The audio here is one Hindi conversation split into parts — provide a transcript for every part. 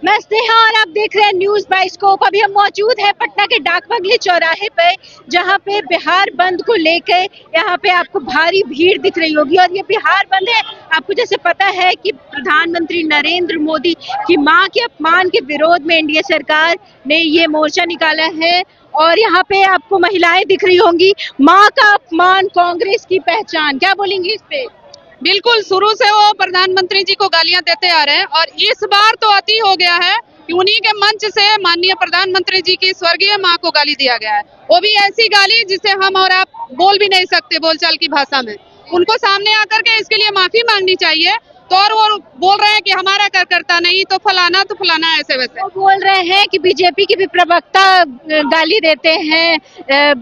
मैं स्नेहा और आप देख रहे हैं न्यूज बाइस्कोप। अभी हम मौजूद हैं पटना के डाक बंगले चौराहे पे, जहां पे बिहार बंद को लेकर यहाँ पे आपको भारी भीड़ दिख रही होगी। और ये बिहार बंद है, आपको जैसे पता है कि प्रधानमंत्री नरेंद्र मोदी की मां के अपमान के विरोध में एनडीए सरकार ने ये मोर्चा निकाला है। और यहाँ पे आपको महिलाएं दिख रही होंगी। मां का अपमान कांग्रेस की पहचान, क्या बोलेंगी इस पे? बिल्कुल, शुरू से वो प्रधानमंत्री जी को गालियां देते आ रहे हैं और इस बार तो अति हो गया है कि उन्हीं के मंच से माननीय प्रधानमंत्री जी की स्वर्गीय मां को गाली दिया गया है। वो भी ऐसी गाली जिसे हम और आप बोल भी नहीं सकते बोलचाल की भाषा में। उनको सामने आकर के इसके लिए माफी मांगनी चाहिए। तो और वो बोल रहे हैं कि हमारा कार्यकर्ता नहीं तो फलाना ऐसे वैसे। वो बोल रहे हैं कि बीजेपी के भी प्रवक्ता गाली देते हैं।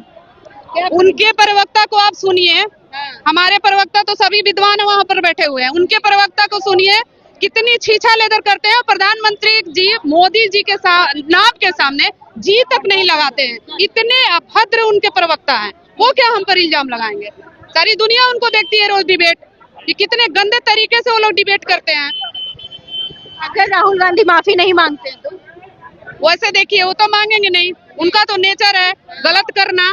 उनके प्रवक्ता को आप सुनिए। हमारे प्रवक्ता तो सभी विद्वान वहां पर बैठे हुए हैं, उनके प्रवक्ता को सुनिए कितनी छीछा लेदर करते हैं। प्रधानमंत्री जी मोदी जी के नाम के सामने जी तक नहीं लगाते हैं। इतने अभद्र उनके प्रवक्ता हैं। वो क्या हम पर इल्जाम लगाएंगे? सारी दुनिया उनको देखती है रोज डिबेट कि कितने गंदे तरीके से वो लोग डिबेट करते हैं। अगर राहुल गांधी माफी नहीं मांगते हैं तो वैसे देखिए वो तो मांगेंगे नहीं, उनका तो नेचर है गलत करना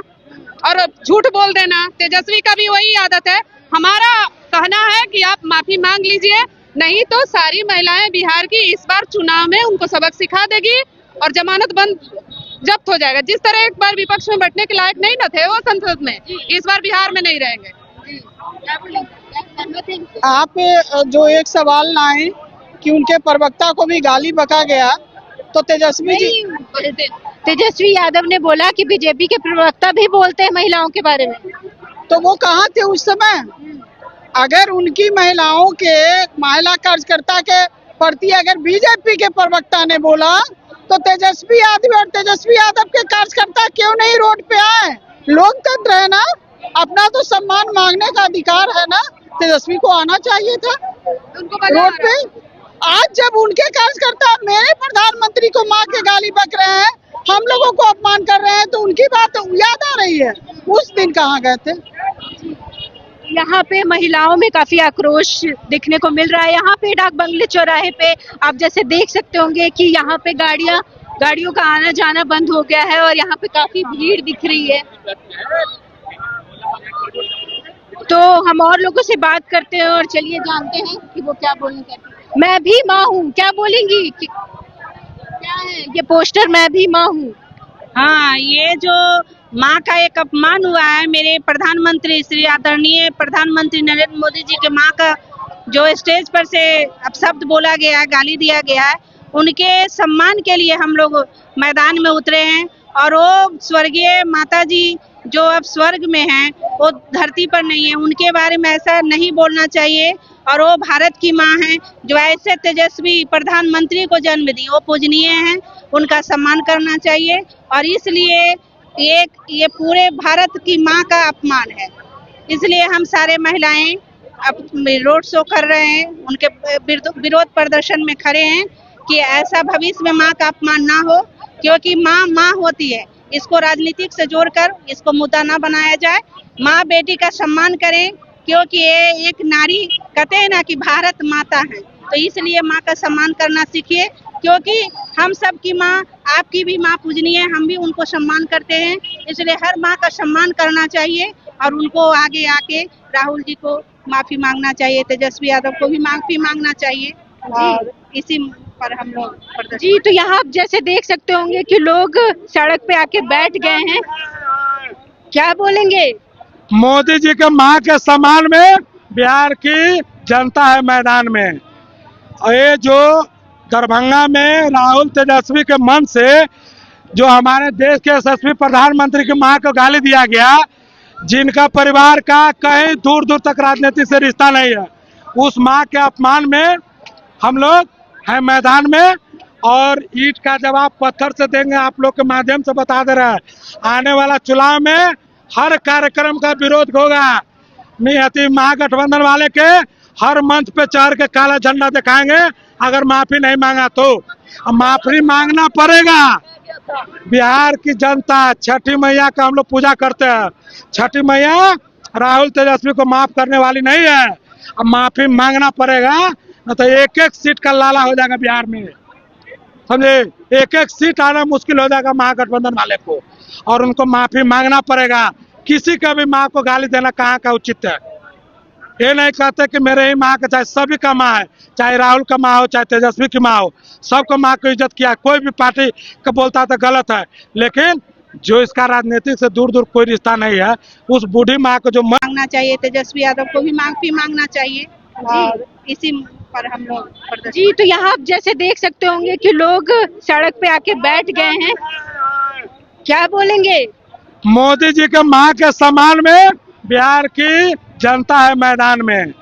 और झूठ बोल देना। तेजस्वी का भी वही आदत है। हमारा कहना है कि आप माफी मांग लीजिए, नहीं तो सारी महिलाएं बिहार की इस बार चुनाव में उनको सबक सिखा देगी और जमानत बंद जब्त हो जाएगा। जिस तरह एक बार विपक्ष में बैठने के लायक नहीं न थे वो संसद में, इस बार बिहार में नहीं रहेंगे। आप जो एक सवाल लाए कि उनके प्रवक्ता को भी गाली बका गया, तो तेजस्वी यादव ने बोला कि बीजेपी के प्रवक्ता भी बोलते हैं महिलाओं के बारे में। तो वो कहाँ थे उस समय? अगर उनकी महिला कार्यकर्ता के प्रति अगर बीजेपी के प्रवक्ता ने बोला, तो तेजस्वी यादव के कार्यकर्ता क्यों नहीं रोड पे आए? लोकतंत्र है ना, अपना तो सम्मान मांगने का अधिकार है ना। तेजस्वी को आना चाहिए था रोड पे। आज जब उनके कार्यकर्ता मेरे प्रधानमंत्री को मां के गाली बक रहे हैं, हम लोगों को अपमान कर रहे हैं, तो उनकी बात याद आ रही है। उस दिन कहाँ गए थे? यहाँ पे महिलाओं में काफी आक्रोश दिखने को मिल रहा है। यहाँ पे डाक बंगले चौराहे पे आप जैसे देख सकते होंगे कि यहाँ पे गाड़ियों का आना जाना बंद हो गया है और यहाँ पे काफी भीड़ दिख रही है। तो हम और लोगों से बात करते हैं और चलिए जानते हैं कि वो क्या बोलना चाहते हैं। मैं भी माँ हूँ, क्या बोलेंगी? क्या है ये पोस्टर, मैं भी माँ हूँ? हाँ, ये जो माँ का एक अपमान हुआ है, मेरे प्रधानमंत्री श्री आदरणीय प्रधानमंत्री नरेंद्र मोदी जी के माँ का जो स्टेज पर से अपशब्द बोला गया, गाली दिया गया है, उनके सम्मान के लिए हम लोग मैदान में उतरे हैं। और वो स्वर्गीय माता जी जो अब स्वर्ग में हैं, वो धरती पर नहीं है, उनके बारे में ऐसा नहीं बोलना चाहिए। और वो भारत की माँ हैं जो ऐसे तेजस्वी प्रधानमंत्री को जन्म दी, वो पूजनीय हैं, उनका सम्मान करना चाहिए। और इसलिए ये पूरे भारत की माँ का अपमान है। इसलिए हम सारे महिलाएं अब रोड शो कर रहे हैं, उनके विरोध प्रदर्शन में खड़े हैं कि ऐसा भविष्य में माँ का अपमान ना हो, क्योंकि माँ होती है। इसको राजनीतिक से जोड़कर इसको मुद्दा ना बनाया जाए। माँ बेटी का सम्मान करें, क्योंकि ये एक नारी कहते हैं ना कि भारत माता है, तो इसलिए माँ का सम्मान करना सीखिए। क्योंकि हम सब की माँ, आपकी भी माँ पूजनीय है, हम भी उनको सम्मान करते हैं। इसलिए हर माँ का सम्मान करना चाहिए और उनको आगे आके राहुल जी को माफी मांगना चाहिए, तेजस्वी यादव को भी माफी मांगना चाहिए। और इसी पर हम लोग जी, तो यहाँ आप जैसे देख सकते होंगे कि लोग सड़क पे आके बैठ गए हैं। क्या बोलेंगे? मोदी जी के माँ के सम्मान में बिहार की जनता है मैदान में। और ये जो दरभंगा में राहुल तेजस्वी के मन से जो हमारे देश के यशस्वी प्रधानमंत्री की माँ को गाली दिया गया, जिनका परिवार का कहीं दूर दूर तक राजनीति से रिश्ता नहीं है, उस माँ के अपमान में हम लोग हैं मैदान में। और ईंट का जवाब पत्थर से देंगे, आप लोग के माध्यम से बता दे रहा है। आने वाला चुनाव में हर कार्यक्रम का विरोध होगा। नियति महागठबंधन वाले के हर मंच पे चढ़ के काला झंडा दिखाएंगे अगर माफी नहीं मांगा तो। माफी मांगना पड़ेगा। बिहार की जनता छठी मैया का हम लोग पूजा करते हैं। छठी मैया राहुल तेजस्वी को माफ करने वाली नहीं है। अब माफी मांगना पड़ेगा, न तो एक एक सीट का लाला हो जाएगा बिहार में। समझे। एक एक सीट आना मुश्किल हो जाएगा महागठबंधन वाले को, और उनको माफी मांगना पड़ेगा। किसी का भी माँ को गाली देना कहाँ का उचित है। ये नहीं कहते कि मेरे ही माँ का, चाहे सभी का माँ है, चाहे राहुल का माँ हो, चाहे तेजस्वी की माँ हो, सबको माँ को इज्जत किया। कोई भी पार्टी का बोलता तो गलत है, लेकिन जो इसका राजनीतिक से दूर दूर कोई रिश्ता नहीं है, उस बूढ़ी माँ को जो मांगना चाहिए, तेजस्वी यादव को भी माफी मांगना चाहिए। और इसी पर हम लोग जी, तो यहाँ आप जैसे देख सकते होंगे कि लोग सड़क पे आके बैठ गए हैं। क्या बोलेंगे? मोदी जी के माँ के सम्मान में बिहार की जनता है मैदान में।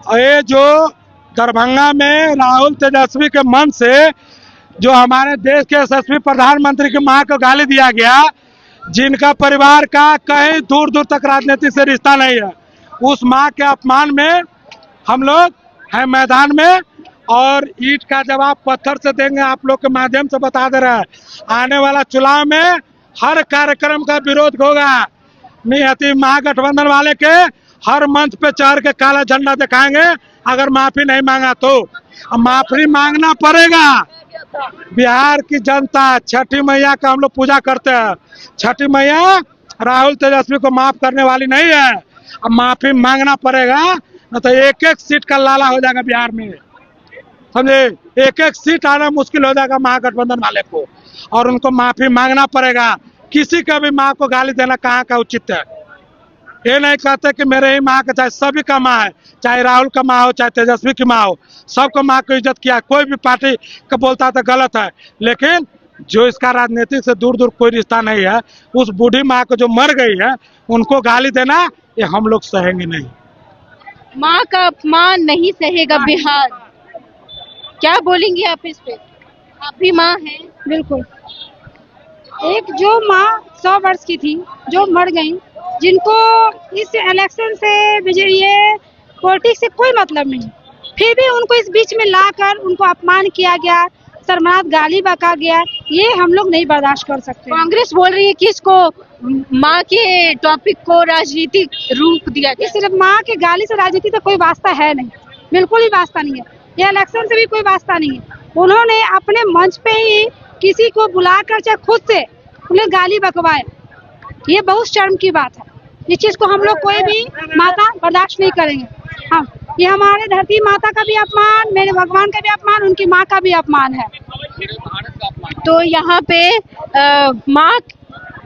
और ये जो दरभंगा में राहुल तेजस्वी के मन से जो हमारे देश के यशस्वी प्रधानमंत्री की माँ को गाली दिया गया, जिनका परिवार का कहीं दूर दूर तक राजनीति से रिश्ता नहीं है, उस माँ के अपमान में हम लोग हैं मैदान में। और ईंट का जवाब पत्थर से देंगे, आप लोग के माध्यम से बता दे रहे हैं। आने वाला चुनाव में हर कार्यक्रम का विरोध होगा। नियति महागठबंधन वाले के हर मंच पे चढ़ के काला झंडा दिखाएंगे अगर माफी नहीं मांगा तो। माफी मांगना पड़ेगा। बिहार की जनता छठी मैया का हम लोग पूजा करते हैं। छठी मैया राहुल तेजस्वी को माफ करने वाली नहीं है। अब माफी मांगना पड़ेगा, न तो एक एक सीट का लाला हो जाएगा बिहार में, समझे। एक एक सीट आना मुश्किल हो जाएगा महागठबंधन वाले को, और उनको माफी मांगना पड़ेगा। किसी का भी माँ को गाली देना कहाँ का उचित है। ये नहीं कहते कि मेरे ही माँ का, चाहे सभी का माँ है, चाहे राहुल का माँ हो, चाहे तेजस्वी की माँ हो, सबको माँ को इज्जत किया। कोई भी पार्टी का बोलता तो गलत है, लेकिन जो इसका राजनीतिक से दूर दूर कोई रिश्ता नहीं है, उस बूढ़ी माँ को जो मर गई है, उनको गाली देना ये हम लोग सहेंगे नहीं। माँ का अपमान नहीं सहेगा बिहार। क्या बोलेंगे आप इस पे? आप भी माँ हैं। बिल्कुल। एक जो माँ 100 वर्ष की थी, जो मर गई, जिनको इस इलेक्शन से ये पॉलिटिक्स से कोई मतलब नहीं, फिर भी उनको इस बीच में लाकर उनको अपमान किया गया, शर्मनाक गाली बका गया, ये हम लोग नहीं बर्दाश्त कर सकते। कांग्रेस बोल रही है कि इसको माँ के टॉपिक को राजनीतिक रूप दिया गया। सिर्फ माँ के गाली से राजनीति तो कोई वास्ता है नहीं, बिल्कुल ही वास्ता नहीं है। ये इलेक्शन से भी कोई वास्ता नहीं है। उन्होंने अपने मंच पे ही किसी को बुलाकर चाहे खुद से उन्हें गाली बकवाए, ये बहुत शर्म की बात है। इस चीज को हम लोग कोई भी माता बर्दाश्त नहीं करेंगे। हाँ, ये हमारे धरती माता का भी अपमान, मेरे भगवान का भी अपमान, उनकी माँ का भी अपमान है। तो यहाँ पे माँ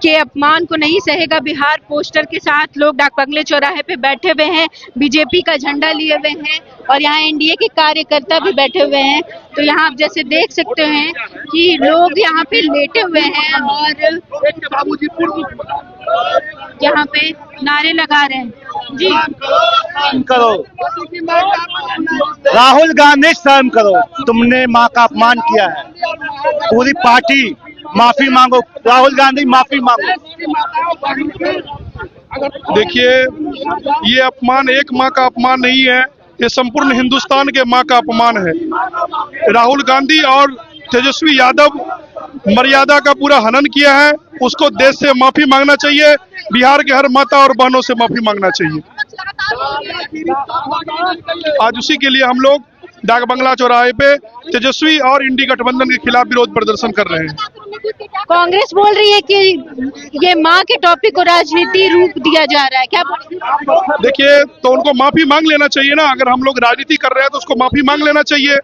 के अपमान को नहीं सहेगा बिहार पोस्टर के साथ लोग डाक बंगले चौराहे पे बैठे हुए हैं, बीजेपी का झंडा लिए हुए हैं, और यहाँ एनडीए के कार्यकर्ता भी बैठे हुए हैं। तो यहाँ आप जैसे देख सकते हैं कि लोग यहाँ पे लेटे हुए हैं और यहाँ पे नारे लगा रहे हैं। जी, करो राहुल गांधी, शर्म करो, तुमने माँ का अपमान किया है। पूरी पार्टी माफी मांगो, राहुल गांधी माफी मांगो। देखिए, ये अपमान एक माँ का अपमान नहीं है, ये संपूर्ण हिंदुस्तान के माँ का अपमान है। राहुल गांधी और तेजस्वी यादव मर्यादा का पूरा हनन किया है, उसको देश से माफी मांगना चाहिए। बिहार के हर माता और बहनों से माफी मांगना चाहिए। आज उसी के लिए हम लोग डाक बंगला चौराहे पे तेजस्वी और इंडी गठबंधन के खिलाफ विरोध प्रदर्शन कर रहे हैं। कांग्रेस बोल रही है कि ये माँ के टॉपिक को राजनीति रूप दिया जा रहा है। क्या बोलेंगे? देखिए, तो उनको माफी मांग लेना चाहिए ना। अगर हम लोग राजनीति कर रहे हैं तो उसको माफी मांग लेना चाहिए।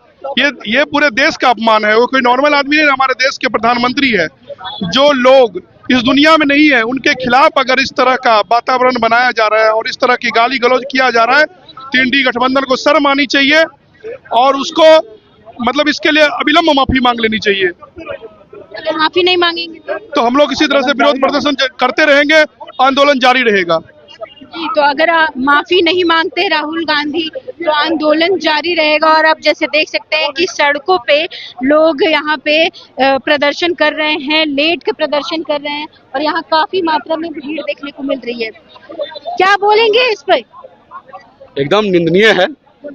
ये पूरे देश का अपमान है। वो कोई नॉर्मल आदमी नहीं, हमारे देश के प्रधानमंत्री है। जो लोग इस दुनिया में नहीं है, उनके खिलाफ अगर इस तरह का वातावरण बनाया जा रहा है और इस तरह की गाली गलौज किया जा रहा है, तो इंडी गठबंधन को शर्म आनी चाहिए और उसको मतलब इसके लिए अविलंब माफी मांग लेनी चाहिए। अगर माफी नहीं मांगेंगे तो हम लोग इसी तरह से विरोध प्रदर्शन करते रहेंगे, आंदोलन जारी रहेगा। जी, तो अगर माफी नहीं मांगते राहुल गांधी तो आंदोलन जारी रहेगा। और आप जैसे देख सकते हैं कि सड़कों पे लोग यहाँ पे प्रदर्शन कर रहे हैं, लेट के प्रदर्शन कर रहे हैं, और यहाँ काफी मात्रा में भीड़ देखने को मिल रही है। क्या बोलेंगे इस पर? एकदम निंदनीय है,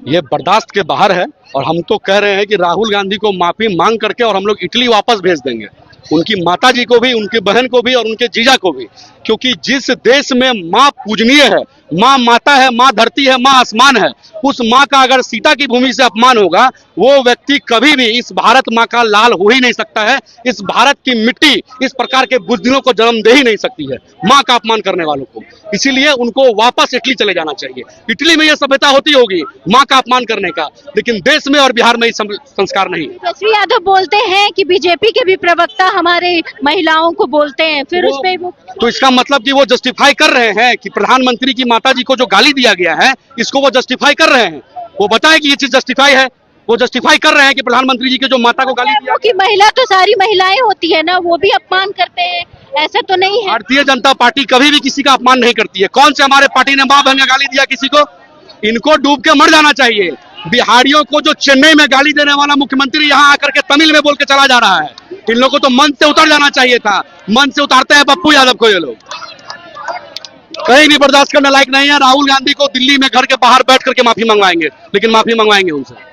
ये बर्दाश्त के बाहर है। और हम तो कह रहे हैं कि राहुल गांधी को माफी मांग करके और हम लोग इटली वापस भेज देंगे। उनकी माता जी को भी, उनकी बहन को भी और उनके जीजा को भी। क्योंकि जिस देश में माँ पूजनीय है, माँ माता है, माँ धरती है, माँ आसमान है, उस माँ का अगर सीता की भूमि से अपमान होगा, वो व्यक्ति कभी भी इस भारत माँ का लाल हो ही नहीं सकता है। इस भारत की मिट्टी इस प्रकार के बुजदिलों को जन्म दे ही नहीं सकती है, माँ का अपमान करने वालों को। इसीलिए उनको वापस इटली चले जाना चाहिए। इटली में यह सभ्यता होती होगी माँ का अपमान करने का, लेकिन देश में और बिहार में संस्कार नहीं। तेजस्वी यादव बोलते हैं कि बीजेपी के भी प्रवक्ता हमारे महिलाओं को बोलते हैं, फिर उसमें वो तो इसका मतलब कि वो जस्टिफाई कर रहे हैं कि प्रधानमंत्री की माताजी को जो गाली दिया गया है, इसको वो जस्टिफाई कर रहे हैं। वो बताएं कि ये चीज जस्टिफाई है। वो जस्टिफाई कर रहे हैं कि प्रधानमंत्री जी के जो माता को गाली दिया कि महिला तो सारी महिलाएं होती है ना, वो भी अपमान करते हैं, ऐसा तो नहीं है। भारतीय जनता पार्टी कभी भी किसी का अपमान नहीं करती है। कौन से हमारे पार्टी ने मां बहन का गाली दिया किसी को? इनको डूब के मर जाना चाहिए। बिहारियों को जो चेन्नई में गाली देने वाला मुख्यमंत्री यहाँ आकर के तमिल में बोल के चला जा रहा है, इन लोगों को तो मन से उतर जाना चाहिए था। मन से उतारते हैं पप्पू यादव को ये लोग, कहीं भी बर्दाश्त करने लायक नहीं है। राहुल गांधी को दिल्ली में घर के बाहर बैठ करके माफी मंगवाएंगे, लेकिन माफी मंगवाएंगे उनसे।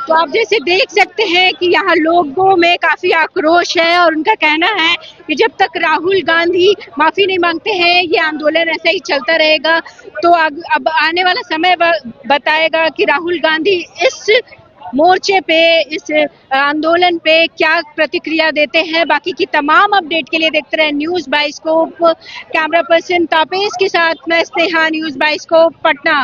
तो आप जैसे देख सकते हैं कि यहाँ लोगों में काफी आक्रोश है और उनका कहना है कि जब तक राहुल गांधी माफी नहीं मांगते हैं ये आंदोलन ऐसा ही चलता रहेगा। तो अब आने वाला समय बताएगा कि राहुल गांधी इस मोर्चे पे, इस आंदोलन पे क्या प्रतिक्रिया देते हैं। बाकी की तमाम अपडेट के लिए देखते रहे न्यूज़ बाइस्कोप। कैमरा पर्सन तापेश के साथ मैं स्नेहा, न्यूज़ बाइस्कोप पटना।